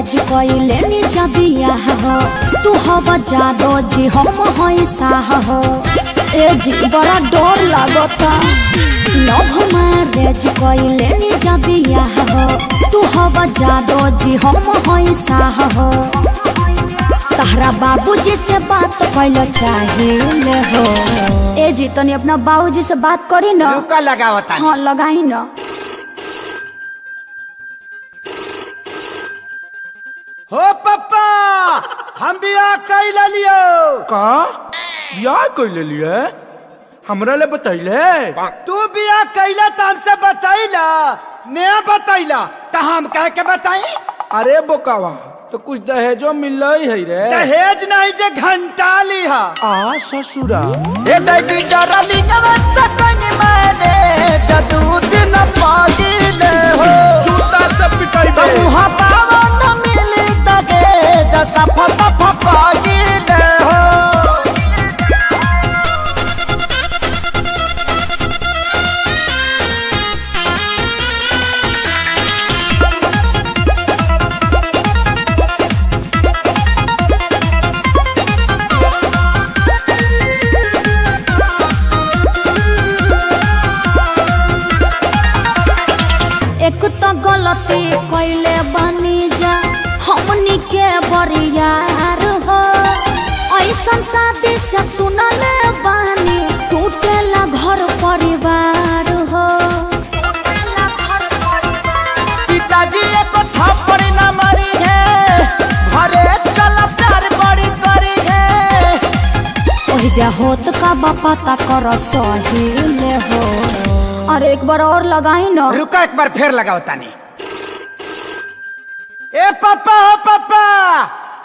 रेज कइले नी जबिया हो तू हवा जादो जी हम होई साह हो ए जी बड़ा डर लागता लव मैरेज कइले नी जबिया हो तू हवा जादो जी हम होई साह हो तहरा बाबूजी से बात कइलो चाहिए हो ए जी तनी अपना बाबूजी से बात करी ना रुका लगावता हां लगाई ना हो पप्पा हम बियाह कैला लियो का बियाह कैले लिए हमरा ले बतैले तू बियाह कैला त हमसे बतैला ने बतैला त हम कह के बताई अरे बोकावा तो कुछ दहेजो मिल है रे दहेज नहीं जे घंटा लिहा आ ससुरा ए दैडी डरली नवत कनी मारे जदू दिन पागिले हो जूता से पिटाई बे मुहा पावन मिली तगे जसा फसा पागिले हो एक तो गलती कइले बानी जा हमनी के बरियार हो ऐसन शादी से सुनले बानी टूटेला घर परिवार हो पिताजी एको थप्पड़ न मारी है घरे चल प्यार बड़ी करी है ओहि जा होत का बापा ता कर सही ले हो अरे एक बार और लगाई ना रुका एक बार फिर लगाओ तानी ए पापा हो पापा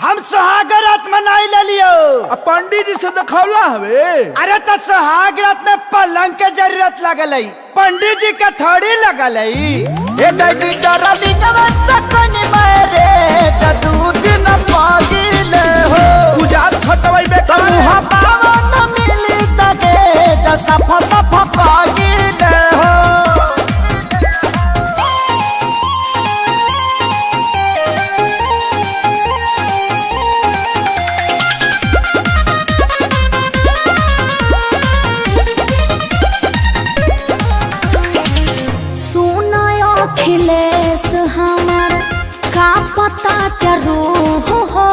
हम सुहाग रात मनाई ले लियो पंडित जी से दिखौला हवे अरे तो सुहाग रात में पलंग के जरूरत लगल है पंडित जी के थोड़ी लगल है ए दैडी डरली नवत कनी मारे जदू दिन पागिले हो पूजा छटवाई बे मुहा पावन मिली तगे जसा फसा पागिले हो अखिलेश हमार का पता के रूह हो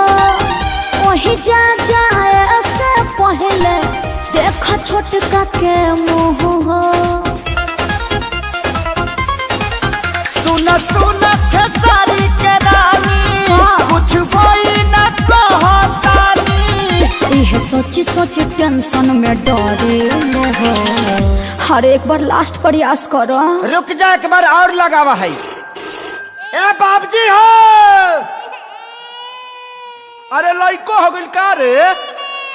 वही जा जाए से पहले देख छोटका के मुँह हो सुन सुन खेसारी के रानी कुछ कोई न कहतानी यह सोची सोची टेंशन में डरे हो हर एक बार लास्ट प्रयास करो रुक जा एक बार और लगावा है ए बाबूजी हो अरे लइको हो गइल का रे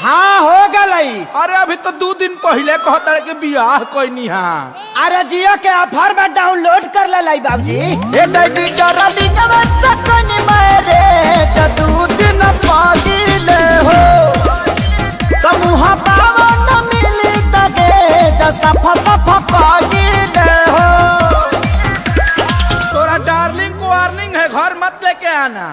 हाँ हो गई अरे अभी तो 2 दिन पहले कहता के बियाह कोई हां अरे जियो के ऑफर में डाउनलोड कर ले लाई बाबूजी ए दैडी डरली नवत कनी मारे जदू दिन पागिले हो समूह पावन मिली तगे जसा फसा पागिले हो तोरा डार्लिंग को वार्निंग है घर मत लेके आना